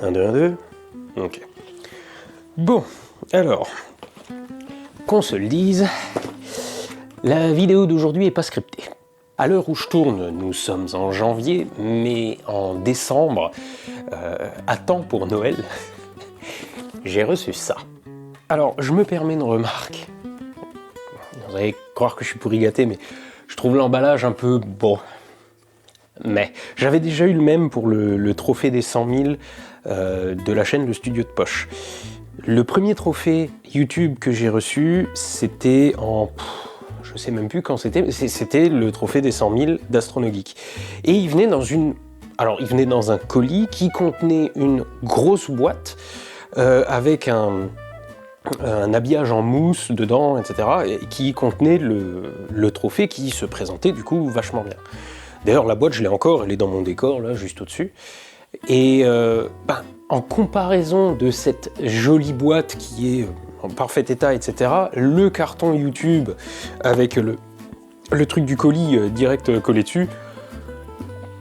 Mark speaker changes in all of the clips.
Speaker 1: 1, 2, 1, 2. Ok. Bon, alors, qu'on se le dise, la vidéo d'aujourd'hui n'est pas scriptée. À l'heure où je tourne, nous sommes en janvier, mais en décembre, à temps pour Noël, j'ai reçu ça. Alors, je me permets une remarque. Vous allez croire que je suis pourri gâté, mais je trouve l'emballage un peu bon. Mais j'avais déjà eu le même pour le trophée des 100 000 de la chaîne Le Studio de Poche. Le premier trophée YouTube que j'ai reçu, c'était en... je sais même plus quand c'était, c'était le trophée des 100 000 d'Astronogeek. Et il venait dans une... Alors, il venait dans un colis qui contenait une grosse boîte avec un habillage en mousse dedans, etc. et qui contenait le trophée qui se présentait du coup vachement bien. D'ailleurs, la boîte, je l'ai encore, elle est dans mon décor, là, juste au-dessus. Et en comparaison de cette jolie boîte qui est en parfait état, etc., le carton YouTube avec le truc du colis direct collé dessus,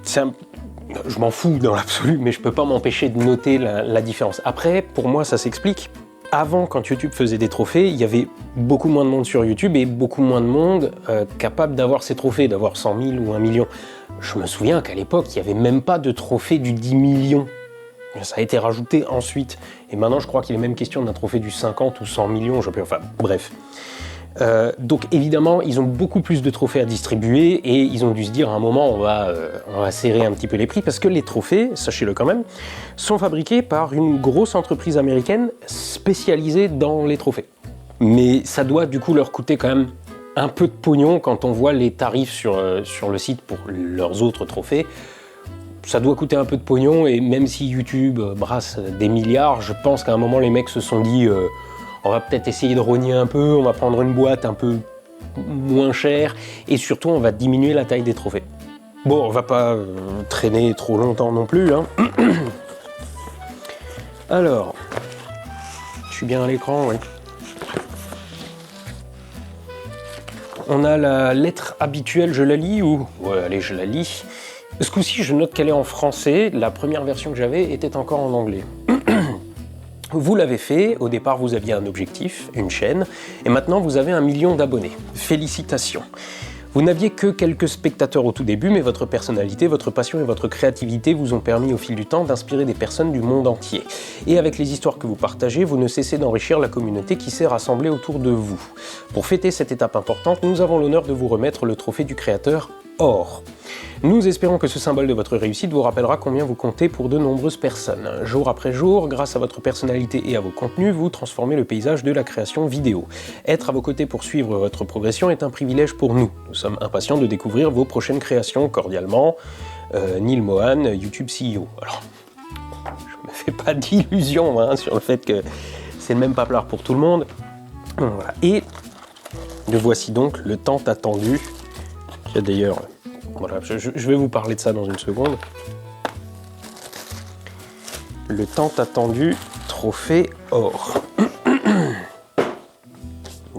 Speaker 1: je m'en fous dans l'absolu, mais je peux pas m'empêcher de noter la différence. Après, pour moi, ça s'explique. Avant, quand YouTube faisait des trophées, il y avait beaucoup moins de monde sur YouTube et beaucoup moins de monde capable d'avoir ces trophées, d'avoir 100 000 ou 1 million. Je me souviens qu'à l'époque, il n'y avait même pas de trophée du 10 millions. Ça a été rajouté ensuite. Et maintenant, je crois qu'il est même question d'un trophée du 50 ou 100 millions. Enfin, bref. Donc évidemment, ils ont beaucoup plus de trophées à distribuer et ils ont dû se dire à un moment on va serrer un petit peu les prix parce que les trophées, sachez-le quand même, sont fabriqués par une grosse entreprise américaine spécialisée dans les trophées. Mais ça doit du coup leur coûter quand même un peu de pognon quand on voit les tarifs sur le site pour leurs autres trophées. Ça doit coûter un peu de pognon et même si YouTube brasse des milliards, je pense qu'à un moment les mecs se sont dit on va peut-être essayer de rogner un peu, on va prendre une boîte un peu moins chère et surtout on va diminuer la taille des trophées. Bon, on va pas traîner trop longtemps non plus, hein. Alors, je suis bien à l'écran, oui. On a la lettre habituelle, je la lis ou... Ouais, allez, je la lis. Ce coup-ci, je note qu'elle est en français. La première version que j'avais était encore en anglais. Vous l'avez fait, au départ vous aviez un objectif, une chaîne, et maintenant vous avez 1 million d'abonnés. Félicitations. Vous n'aviez que quelques spectateurs au tout début, mais votre personnalité, votre passion et votre créativité vous ont permis au fil du temps d'inspirer des personnes du monde entier. Et avec les histoires que vous partagez, vous ne cessez d'enrichir la communauté qui s'est rassemblée autour de vous. Pour fêter cette étape importante, nous avons l'honneur de vous remettre le trophée du créateur Or. Nous espérons que ce symbole de votre réussite vous rappellera combien vous comptez pour de nombreuses personnes. Jour après jour, grâce à votre personnalité et à vos contenus, vous transformez le paysage de la création vidéo. Être à vos côtés pour suivre votre progression est un privilège pour nous. Nous sommes impatients de découvrir vos prochaines créations. Cordialement, Neil Mohan, YouTube CEO. Alors, je me fais pas d'illusions sur le fait que c'est le même paplard pour tout le monde. Voilà. Et le voici donc, le tant attendu. Il y a d'ailleurs... Voilà, je vais vous parler de ça dans une seconde. Le tant attendu trophée Or.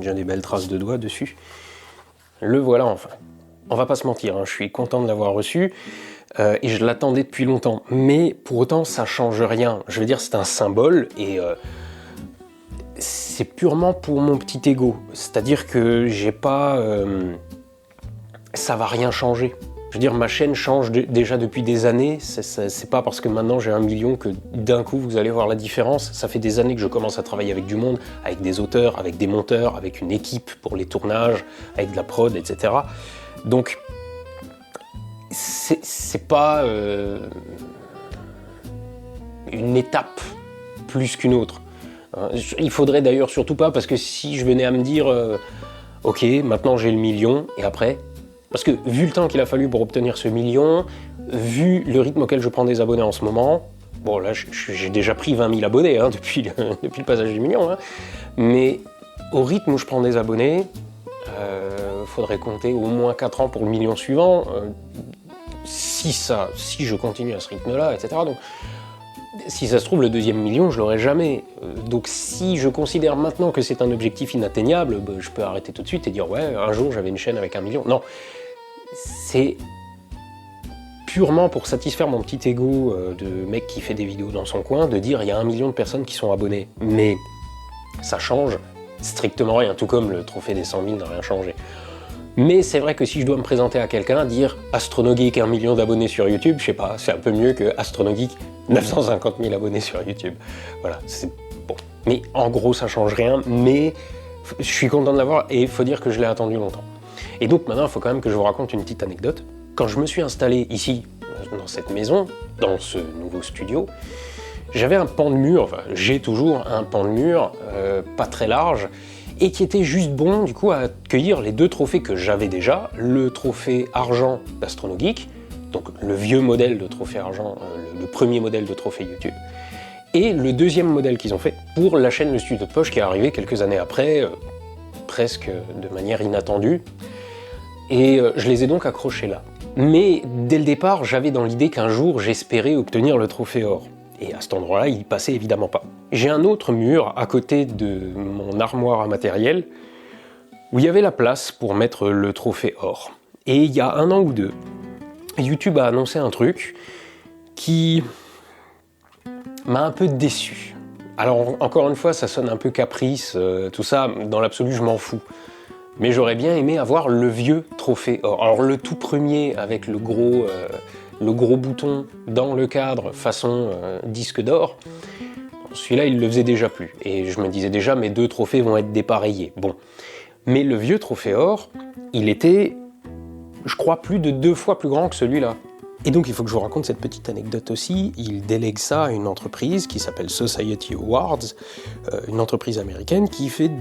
Speaker 1: J'ai des belles traces de doigts dessus. Le voilà enfin. On va pas se mentir, je suis content de l'avoir reçu et je l'attendais depuis longtemps. Mais pour autant, ça change rien. Je veux dire, c'est un symbole et c'est purement pour mon petit ego. C'est-à-dire que j'ai pas... ça va rien changer. Je veux dire, ma chaîne change déjà depuis des années. C'est pas parce que maintenant j'ai 1 million que d'un coup vous allez voir la différence. Ça fait des années que je commence à travailler avec du monde, avec des auteurs, avec des monteurs, avec une équipe pour les tournages, avec de la prod, etc. Donc, c'est pas une étape plus qu'une autre. Il faudrait d'ailleurs surtout pas, parce que si je venais à me dire ok, maintenant j'ai le million, et après... Parce que vu le temps qu'il a fallu pour obtenir ce million, vu le rythme auquel je prends des abonnés en ce moment, bon là j'ai déjà pris 20 000 abonnés depuis le passage du million, mais au rythme où je prends des abonnés, faudrait compter au moins 4 ans pour le million suivant, si je continue à ce rythme-là, etc. Donc, si ça se trouve, le 2e million, je l'aurai jamais. Donc si je considère maintenant que c'est un objectif inatteignable, je peux arrêter tout de suite et dire ouais, un jour j'avais une chaîne avec 1 million. Non, c'est purement pour satisfaire mon petit ego de mec qui fait des vidéos dans son coin, de dire il y a 1 million de personnes qui sont abonnées. Mais ça change strictement rien, tout comme le trophée des 100 000 n'a rien changé. Mais c'est vrai que si je dois me présenter à quelqu'un, dire AstronoGeek 1 million d'abonnés sur YouTube, je sais pas, c'est un peu mieux que AstronoGeek 950 000 abonnés sur YouTube. Voilà, c'est bon. Mais en gros, ça change rien, mais je suis content de l'avoir et il faut dire que je l'ai attendu longtemps. Et donc maintenant, il faut quand même que je vous raconte une petite anecdote. Quand je me suis installé ici, dans cette maison, dans ce nouveau studio, j'avais un pan de mur, enfin j'ai toujours un pan de mur, pas très large, et qui était juste bon du coup à accueillir les 2 trophées que j'avais déjà, le trophée argent d'AstronoGeek, donc le vieux modèle de trophée argent, le premier modèle de trophée YouTube, et le deuxième modèle qu'ils ont fait pour la chaîne Le Studio de Poche qui est arrivé quelques années après, presque de manière inattendue, et je les ai donc accrochés là. Mais dès le départ, j'avais dans l'idée qu'un jour j'espérais obtenir le trophée or. Et à cet endroit-là, il passait évidemment pas. J'ai un autre mur à côté de mon armoire à matériel où il y avait la place pour mettre le trophée or. Et il y a 1 an ou 2, YouTube a annoncé un truc qui m'a un peu déçu. Alors encore une fois, ça sonne un peu caprice, tout ça, dans l'absolu je m'en fous. Mais j'aurais bien aimé avoir le vieux trophée or. Alors le tout premier avec le gros bouton dans le cadre façon disque d'or, celui-là il le faisait déjà plus. Et je me disais déjà mes 2 trophées vont être dépareillés. Bon. Mais le vieux trophée or, il était, je crois, plus de 2 fois plus grand que celui-là. Et donc il faut que je vous raconte cette petite anecdote aussi. Il délègue ça à une entreprise qui s'appelle Society Awards, une entreprise américaine qui fait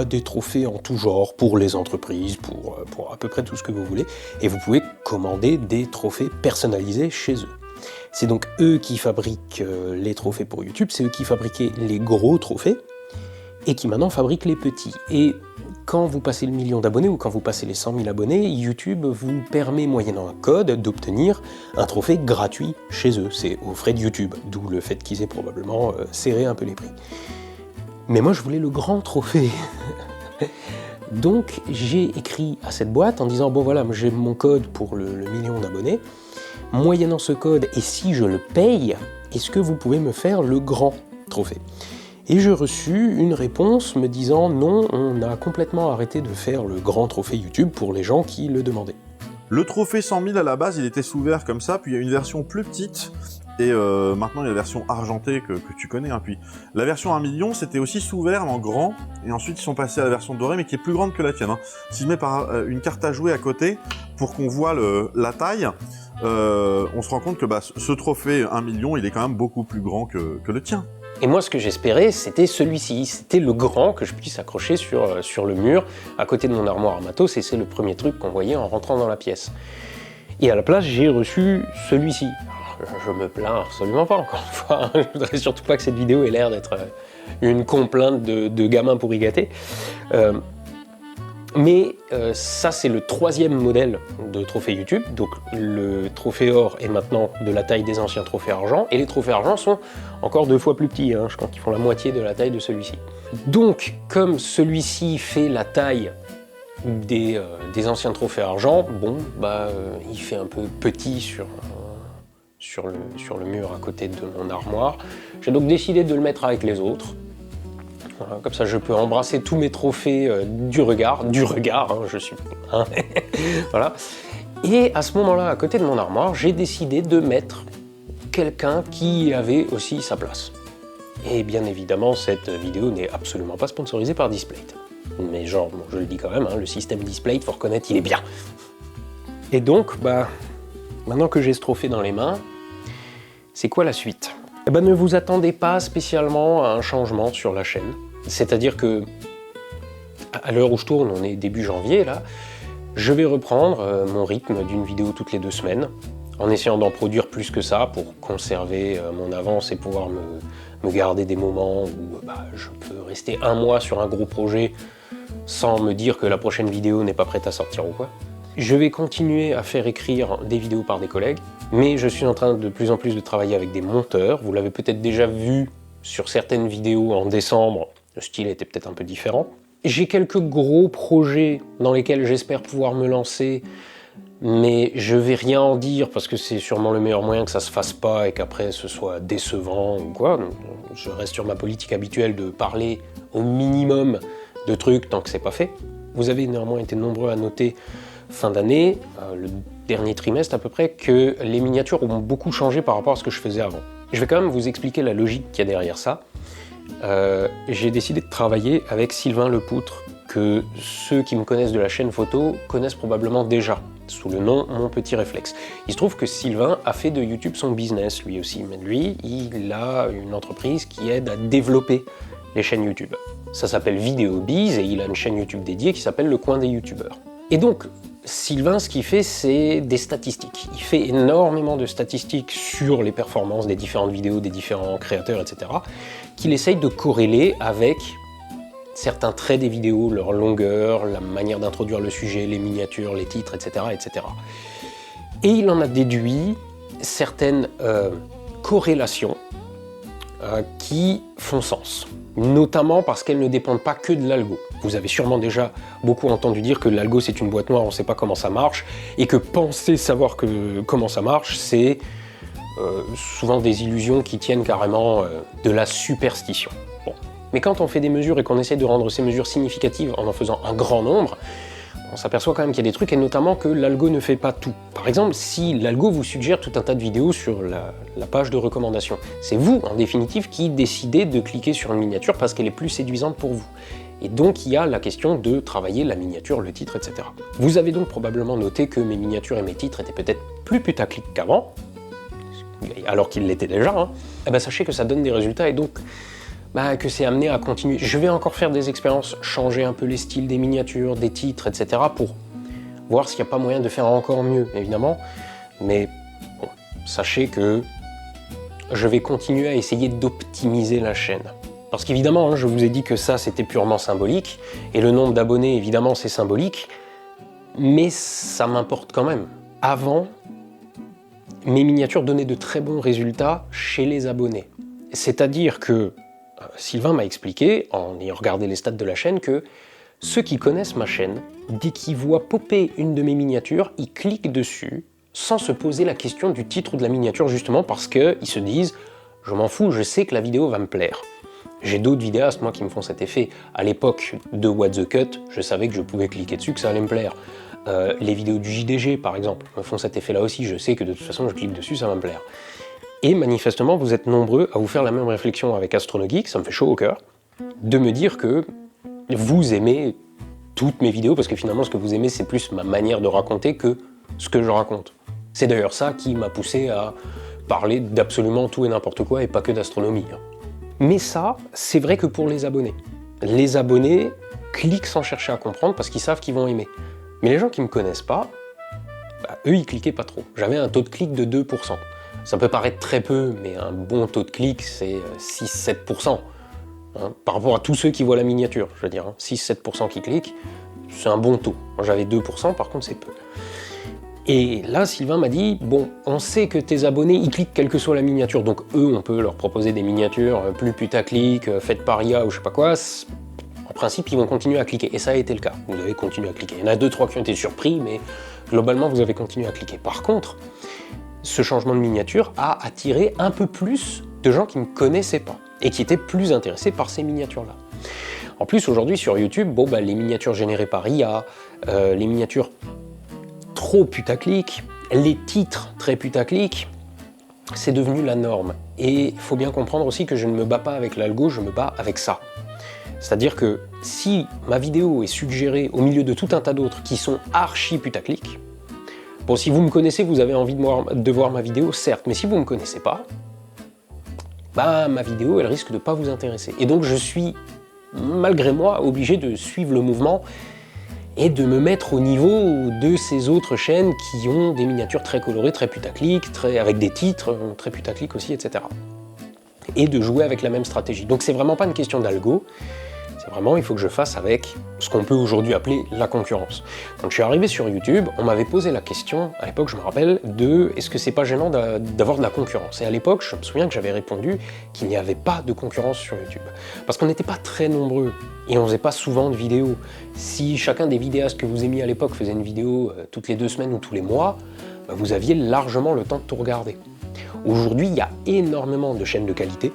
Speaker 1: des trophées en tout genre pour les entreprises, pour à peu près tout ce que vous voulez. Et vous pouvez commander des trophées personnalisés chez eux. C'est donc eux qui fabriquent les trophées pour YouTube, c'est eux qui fabriquaient les gros trophées et qui maintenant fabriquent les petits. Et quand vous passez le 1 million d'abonnés ou quand vous passez les 100 000 abonnés, YouTube vous permet, moyennant un code, d'obtenir un trophée gratuit chez eux. C'est aux frais de YouTube, d'où le fait qu'ils aient probablement serré un peu les prix. Mais moi, je voulais le grand trophée. Donc, j'ai écrit à cette boîte en disant « Bon voilà, j'ai mon code pour le 1 million d'abonnés. Moyennant ce code, et si je le paye, est-ce que vous pouvez me faire le grand trophée ?» Et j'ai reçu une réponse me disant « Non, on a complètement arrêté de faire le grand trophée YouTube pour les gens qui le demandaient. »
Speaker 2: Le trophée 100 000 à la base, il était sous verre comme ça, puis il y a une version plus petite, et maintenant il y a la version argentée que tu connais. Hein. Puis la version 1 million, c'était aussi sous verre en grand, et ensuite ils sont passés à la version dorée, mais qui est plus grande que la tienne. Hein. Si je mets une carte à jouer à côté, pour qu'on voit la taille, on se rend compte que ce trophée 1 million, il est quand même beaucoup plus grand que le tien.
Speaker 1: Et moi, ce que j'espérais, c'était celui-ci. C'était le grand que je puisse accrocher sur le mur, à côté de mon armoire à matos, et c'est le premier truc qu'on voyait en rentrant dans la pièce. Et à la place, j'ai reçu celui-ci. Je me plains absolument pas, encore une fois. Je voudrais surtout pas que cette vidéo ait l'air d'être une complainte de gamin pourri gâté. Mais ça, c'est le 3e modèle de trophée YouTube. Donc le trophée or est maintenant de la taille des anciens trophées argent. Et les trophées argent sont encore 2 fois plus petits. Hein. Je crois qu'ils font la moitié de la taille de celui-ci. Donc, comme celui-ci fait la taille des anciens trophées argent, bon, il fait un peu petit sur le mur à côté de mon armoire. J'ai donc décidé de le mettre avec les autres. Voilà, comme ça je peux embrasser tous mes trophées du regard, hein, je suis... Hein, voilà. Et à ce moment-là, à côté de mon armoire, j'ai décidé de mettre quelqu'un qui avait aussi sa place. Et bien évidemment, cette vidéo n'est absolument pas sponsorisée par Displate. Mais genre, bon, je le dis quand même, hein, le système Displate, faut reconnaître, il est bien. Et donc, maintenant que j'ai ce trophée dans les mains, c'est quoi la suite ? Ne vous attendez pas spécialement à un changement sur la chaîne. C'est-à-dire que, à l'heure où je tourne, on est début janvier là, je vais reprendre mon rythme d'une vidéo toutes les 2 semaines, en essayant d'en produire plus que ça pour conserver mon avance et pouvoir me garder des moments où je peux rester 1 mois sur un gros projet sans me dire que la prochaine vidéo n'est pas prête à sortir ou quoi. Je vais continuer à faire écrire des vidéos par des collègues, mais je suis en train de plus en plus de travailler avec des monteurs. Vous l'avez peut-être déjà vu sur certaines vidéos en décembre, le style était peut-être un peu différent. J'ai quelques gros projets dans lesquels j'espère pouvoir me lancer mais je vais rien en dire parce que c'est sûrement le meilleur moyen que ça se fasse pas et qu'après ce soit décevant ou quoi. Donc, je reste sur ma politique habituelle de parler au minimum de trucs tant que c'est pas fait. Vous avez néanmoins été nombreux à noter fin d'année, le dernier trimestre à peu près, que les miniatures ont beaucoup changé par rapport à ce que je faisais avant. Je vais quand même vous expliquer la logique qu'il y a derrière ça. J'ai décidé de travailler avec Sylvain Lepoutre, que ceux qui me connaissent de la chaîne photo connaissent probablement déjà, sous le nom Mon Petit Réflexe. Il se trouve que Sylvain a fait de YouTube son business lui aussi, mais lui, il a une entreprise qui aide à développer les chaînes YouTube. Ça s'appelle VidéoBiz et il a une chaîne YouTube dédiée qui s'appelle Le Coin des YouTubeurs. Et donc, Sylvain, ce qu'il fait, c'est des statistiques. Il fait énormément de statistiques sur les performances des différentes vidéos, des différents créateurs, etc., qu'il essaye de corréler avec certains traits des vidéos, leur longueur, la manière d'introduire le sujet, les miniatures, les titres, etc., etc. Et il en a déduit certaines corrélations qui font sens, notamment parce qu'elles ne dépendent pas que de l'algo. Vous avez sûrement déjà beaucoup entendu dire que l'algo c'est une boîte noire, on ne sait pas comment ça marche, et que penser savoir comment ça marche, c'est souvent des illusions qui tiennent carrément de la superstition. Bon. Mais quand on fait des mesures et qu'on essaie de rendre ces mesures significatives en faisant un grand nombre, on s'aperçoit quand même qu'il y a des trucs, et notamment que l'algo ne fait pas tout. Par exemple, si l'algo vous suggère tout un tas de vidéos sur la page de recommandation, c'est vous, en définitive, qui décidez de cliquer sur une miniature parce qu'elle est plus séduisante pour vous. Et donc, il y a la question de travailler la miniature, le titre, etc. Vous avez donc probablement noté que mes miniatures et mes titres étaient peut-être plus putaclic qu'avant, alors qu'ils l'étaient déjà, hein. Eh ben, sachez que ça donne des résultats, et donc que c'est amené à continuer. Je vais encore faire des expériences, changer un peu les styles des miniatures, des titres, etc. pour voir s'il n'y a pas moyen de faire encore mieux, évidemment. Mais bon, sachez que je vais continuer à essayer d'optimiser la chaîne. Parce qu'évidemment, je vous ai dit que ça, c'était purement symbolique, et le nombre d'abonnés, évidemment, c'est symbolique, mais ça m'importe quand même. Avant, mes miniatures donnaient de très bons résultats chez les abonnés. C'est-à-dire que Sylvain m'a expliqué, en ayant regardé les stats de la chaîne, que ceux qui connaissent ma chaîne, dès qu'ils voient popper une de mes miniatures, ils cliquent dessus sans se poser la question du titre ou de la miniature, justement parce qu'ils se disent « je m'en fous, je sais que la vidéo va me plaire ». J'ai d'autres vidéastes, moi, qui me font cet effet. À l'époque de What the Cut, je savais que je pouvais cliquer dessus, que ça allait me plaire. Les vidéos du JDG, par exemple, me font cet effet-là aussi. Je sais que de toute façon, je clique dessus, ça va me plaire. Et manifestement, vous êtes nombreux à vous faire la même réflexion avec AstronoGeek, ça me fait chaud au cœur, de me dire que vous aimez toutes mes vidéos, parce que finalement, ce que vous aimez, c'est plus ma manière de raconter que ce que je raconte. C'est d'ailleurs ça qui m'a poussé à parler d'absolument tout et n'importe quoi, et pas que d'astronomie. Mais ça, c'est vrai que pour les abonnés. Les abonnés cliquent sans chercher à comprendre parce qu'ils savent qu'ils vont aimer. Mais les gens qui ne me connaissent pas, eux, ils cliquaient pas trop. J'avais un taux de clic de 2%. Ça peut paraître très peu, mais un bon taux de clic, c'est 6-7%. Hein, par rapport à tous ceux qui voient la miniature, je veux dire. 6-7% qui cliquent, c'est un bon taux. Moi, j'avais 2%, par contre, c'est peu. Et là, Sylvain m'a dit, bon, on sait que tes abonnés, ils cliquent quelle que soit la miniature, donc eux, on peut leur proposer des miniatures plus putaclic, faites par IA ou je sais pas quoi. En principe, ils vont continuer à cliquer, et ça a été le cas. Vous avez continué à cliquer. Il y en a 2-3 qui ont été surpris, mais globalement, vous avez continué à cliquer. Par contre, ce changement de miniature a attiré un peu plus de gens qui ne connaissaient pas, et qui étaient plus intéressés par ces miniatures-là. En plus, aujourd'hui, sur YouTube, bon, les miniatures générées par IA, les miniatures trop putaclic, les titres très putaclic, c'est devenu la norme. Et il faut bien comprendre aussi que je ne me bats pas avec l'algo, je me bats avec ça. C'est-à-dire que si ma vidéo est suggérée au milieu de tout un tas d'autres qui sont archi putaclic, bon, si vous me connaissez, vous avez envie de voir ma vidéo, certes, mais si vous ne me connaissez pas, ma vidéo, elle risque de ne pas vous intéresser. Et donc je suis, malgré moi, obligé de suivre le mouvement et de me mettre au niveau de ces autres chaînes qui ont des miniatures très colorées, très putaclic, avec des titres très putaclic aussi, etc. Et de jouer avec la même stratégie. Donc c'est vraiment pas une question d'algo, C'est vraiment, il faut que je fasse avec ce qu'on peut aujourd'hui appeler la concurrence. Quand je suis arrivé sur YouTube, on m'avait posé la question, à l'époque je me rappelle, de est-ce que c'est pas gênant d'avoir de la concurrence? Et à l'époque, je me souviens que j'avais répondu qu'il n'y avait pas de concurrence sur YouTube. Parce qu'on n'était pas très nombreux, et on faisait pas souvent de vidéos. Si chacun des vidéastes que vous avez mis à l'époque faisait une vidéo toutes les 2 semaines ou tous les mois, bah, vous aviez largement le temps de tout regarder. Aujourd'hui, il y a énormément de chaînes de qualité,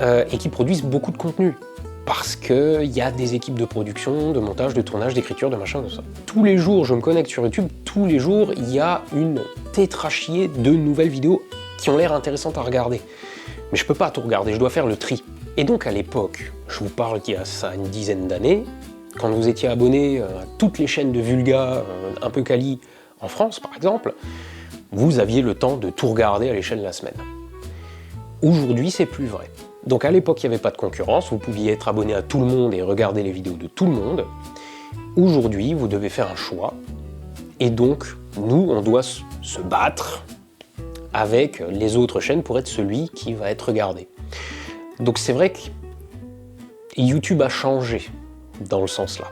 Speaker 1: et qui produisent beaucoup de contenu. Parce qu'il y a des équipes de production, de montage, de tournage, d'écriture, de machin, de ça. Tous les jours, je me connecte sur YouTube, tous les jours, il y a une tétrachier de nouvelles vidéos qui ont l'air intéressantes à regarder. Mais je peux pas tout regarder, je dois faire le tri. Et donc à l'époque, je vous parle qu'il y a ça une dizaine d'années, quand vous étiez abonné à toutes les chaînes de Vulga, un peu quali en France par exemple, vous aviez le temps de tout regarder à l'échelle de la semaine. Aujourd'hui, c'est plus vrai. Donc à l'époque, il n'y avait pas de concurrence, vous pouviez être abonné à tout le monde et regarder les vidéos de tout le monde. Aujourd'hui, vous devez faire un choix, et donc, nous, on doit se battre avec les autres chaînes pour être celui qui va être regardé. Donc c'est vrai que YouTube a changé dans le sens là.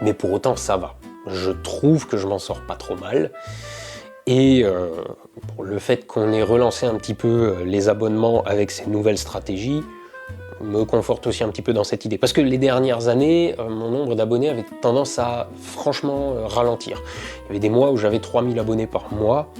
Speaker 1: Mais pour autant, ça va. Je trouve que je m'en sors pas trop mal. Et le fait qu'on ait relancé un petit peu les abonnements avec ces nouvelles stratégies me conforte aussi un petit peu dans cette idée. Parce que les dernières années, mon nombre d'abonnés avait tendance à franchement ralentir. Il y avait des mois où j'avais 3000 abonnés par mois.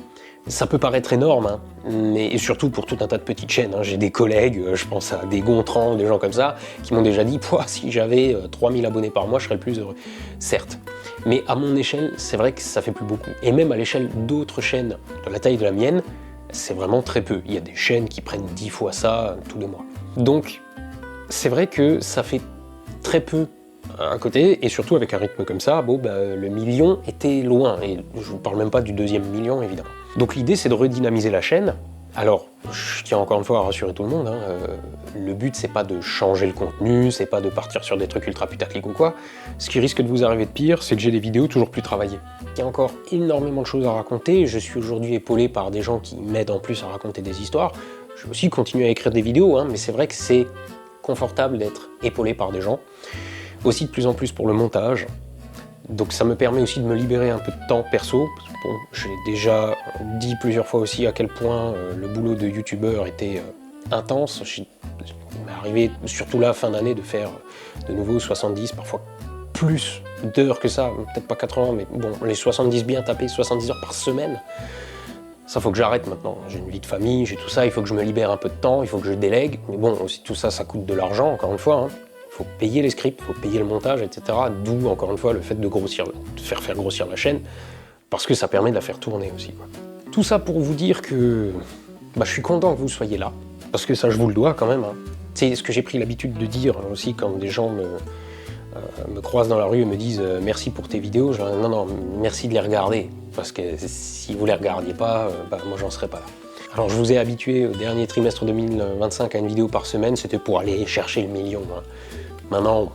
Speaker 1: Ça peut paraître énorme, hein, mais et surtout pour tout un tas de petites chaînes. Hein. J'ai des collègues, je pense à des Gontran, des gens comme ça, qui m'ont déjà dit « si j'avais 3000 abonnés par mois, je serais le plus heureux ». Certes. Mais à mon échelle, c'est vrai que ça fait plus beaucoup. Et même à l'échelle d'autres chaînes de la taille de la mienne, c'est vraiment très peu. Il y a des chaînes qui prennent 10 fois ça tous les mois. Donc, c'est vrai que ça fait très peu à côté, et surtout avec un rythme comme ça, bon, bah, le million était loin. Et je vous parle même pas du 2e million, évidemment. Donc l'idée, c'est de redynamiser la chaîne. Alors, je tiens encore une fois à rassurer tout le monde, hein, le but c'est pas de changer le contenu, c'est pas de partir sur des trucs ultra putaclic ou quoi. Ce qui risque de vous arriver de pire, c'est que j'ai des vidéos toujours plus travaillées. Il y a encore énormément de choses à raconter, je suis aujourd'hui épaulé par des gens qui m'aident en plus à raconter des histoires. Je vais aussi continuer à écrire des vidéos, hein, mais c'est vrai que c'est confortable d'être épaulé par des gens. Aussi de plus en plus pour le montage. Donc ça me permet aussi de me libérer un peu de temps perso. Bon, j'ai déjà dit plusieurs fois aussi à quel point le boulot de youtubeur était intense. Il m'est arrivé, surtout là, fin d'année, de faire de nouveau 70, parfois plus d'heures que ça, peut-être pas 80, mais bon, les 70 bien tapés, 70 heures par semaine. Ça, faut que j'arrête maintenant. J'ai une vie de famille, j'ai tout ça, il faut que je me libère un peu de temps, il faut que je délègue. Mais bon, aussi tout ça, ça coûte de l'argent, encore une fois. Hein. Il faut payer les scripts, il faut payer le montage, etc. D'où, encore une fois, le fait de faire grossir la chaîne, parce que ça permet de la faire tourner aussi, quoi. Tout ça pour vous dire que je suis content que vous soyez là, parce que ça, je vous le dois quand même. Hein. C'est ce que j'ai pris l'habitude de dire aussi quand des gens me croisent dans la rue et me disent « merci pour tes vidéos ». Je dis « non, merci de les regarder, parce que si vous les regardiez pas, moi, j'en serais pas là ». Alors, je vous ai habitué au dernier trimestre 2025 à une vidéo par semaine, c'était pour aller chercher le million. Hein. Maintenant,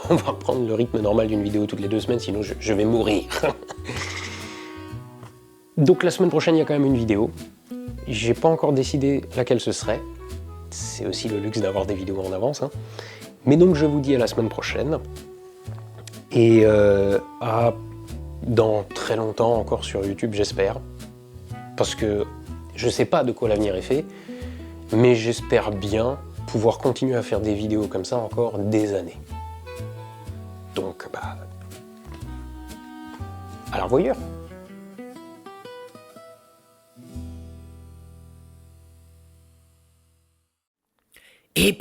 Speaker 1: on va prendre le rythme normal d'une vidéo toutes les 2 semaines, sinon je vais mourir. Donc la semaine prochaine, il y a quand même une vidéo. J'ai pas encore décidé laquelle ce serait. C'est aussi le luxe d'avoir des vidéos en avance. Hein. Mais donc je vous dis à la semaine prochaine. Et dans très longtemps encore sur YouTube, j'espère. Parce que je sais pas de quoi l'avenir est fait, mais j'espère bien pouvoir continuer à faire des vidéos comme ça encore des années. Donc, à la revoyure.
Speaker 3: Et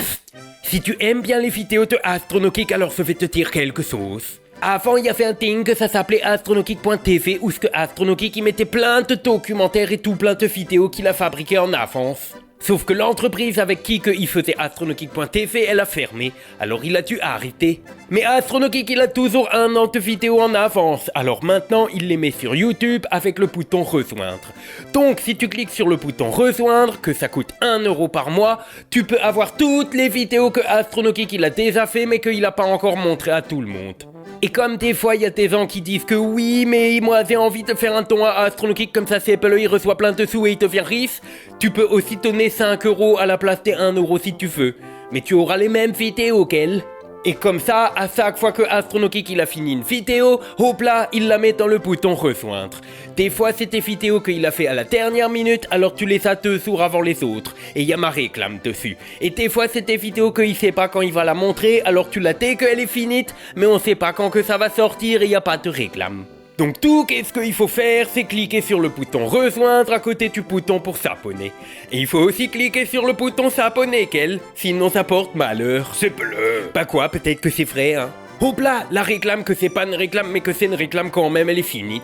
Speaker 3: si tu aimes bien les vidéos de Astronogeek, alors je vais te dire quelque chose. Avant, il y avait un thing que ça s'appelait astronogeek.tv où ce que Astronogeek il mettait plein de documentaires et tout plein de vidéos qu'il a fabriquées en avance. Sauf que l'entreprise avec qui il faisait astronogeek.tv, elle a fermé, alors il a dû arrêter. Mais Astronogeek, il a toujours 1 an de vidéos en avance, alors maintenant il les met sur YouTube avec le bouton rejoindre. Donc si tu cliques sur le bouton rejoindre, que ça coûte 1 € par mois, tu peux avoir toutes les vidéos que Astronogeek il a déjà fait mais qu'il a pas encore montré à tout le monde. Et comme des fois il y a des gens qui disent que oui mais moi j'ai envie de faire un don à Astronogeek comme ça Apple il reçoit plein de sous et il devient riche, tu peux aussi donner 5 € à la place des 1 € si tu veux. mais tu auras les mêmes vidéos qu'elle. Et comme ça, à chaque fois que Astronogeek il a fini une vidéo, hop là, il la met dans le bouton rejoindre. Des fois, c'est des vidéos qu'il a fait à la dernière minute, alors tu les as 2 jours avant les autres, et il y a ma réclame dessus. Et des fois, c'est des vidéos qu'il sait pas quand il va la montrer, alors tu l'as dès qu'elle est finie, mais on sait pas quand que ça va sortir et il y a pas de réclame. Donc tout qu'est-ce qu'il faut faire, c'est cliquer sur le bouton rejoindre à côté du bouton pour s'abonner. Et il faut aussi cliquer sur le bouton s'abonner, qu'elle, sinon ça porte malheur. C'est bleu. Bah quoi, peut-être que c'est vrai, hein. Hop là, la réclame que c'est pas une réclame, mais que c'est une réclame quand même, elle est finie.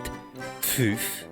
Speaker 3: Sus.